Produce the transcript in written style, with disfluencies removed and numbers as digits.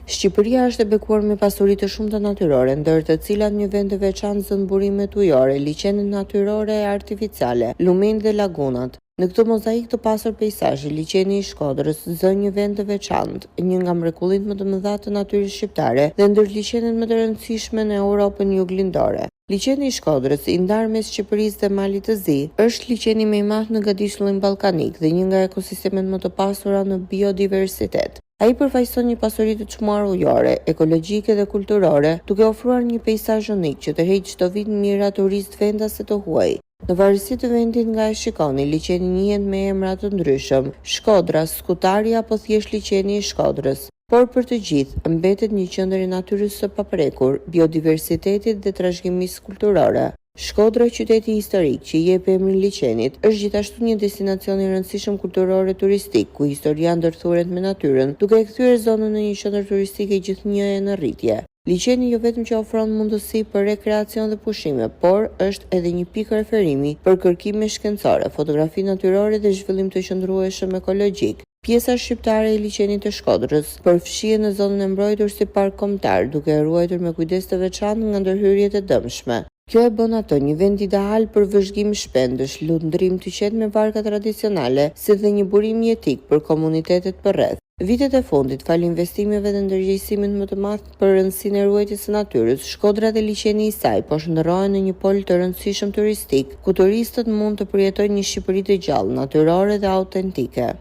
Shqipëria është e bekuar me pasuri të shumta natyrore, ndër të cilat një vend të veçantë zën burimet ujore, liçenet natyrore e artificiale, lumenjtë dhe lagunat. Në këtë mozaik të pasur peizazhi, liçeni i Shkodrës zën një vend të veçantë, një nga mrekullitë më të mëdha të natyrës shqiptare dhe ndër liçenet më të rëndësishme në Europën juglindore. Liçeni i Shkodrës, i ndarë mes Shqipërisë dhe Malit të Zi, është liçeni më i madh në gadishullin ballkanik dhe një nga ekosistemet më të pasura në biodiversitet. Ai përfaqëson një pasuri të çmuar ujore, ekologjike dhe kulturore, duke ofruar një peizazh unik që tërheq çdo vit mijëra turistë vendase të huaj. Në varësi të vendit nga e shikoni, liçeni njihet me emra të ndryshëm: Shkodra, Skutari apo thjesht liçeni i Shkodrës. Por për të gjithë, mbetet një qendër e natyrës së paprekur, biodiversitetit dhe trashëgimisë kulturore. Shkodra, qyteti historik që i jep emrin liçenit, është gjithashtu një destinacion i rëndësishëm kulturor e turistik, ku historia ndërthuret me natyrën, duke e kthyer zonën në një qendër turistike gjithnjëje në rritje. Liçeni jo vetëm që ofron mundësi për rekreacion dhe pushime, por është edhe një pikë referimi për kërkime shkencore, fotografi natyrore dhe zhvillim të qëndrueshëm ekologjik. Pjesa shqiptare e liçenit të Shkodrës përfshihet në zonën e mbrojtur si park kombëtar, duke e ruajtur me kujdes të veçantë nga ndërhyrjet e dëmshme. Kjo e bën atë një vend ideal për vëzhgim shpendësh, lundrim të qetë me varka tradicionale, si dhe një burim jetik për komunitetet përreth. Vitet e fundit, fal investimeve dhe ndërgjegjësimit më të madh për rëndësinë e ruajtjes së natyrës, Shkodra dhe liçeni i saj po shndërrohen në një pol të rëndësishëm turistik, ku turistët mund të përjetojnë një Shqipëri të gjallë, natyrore dhe autentike.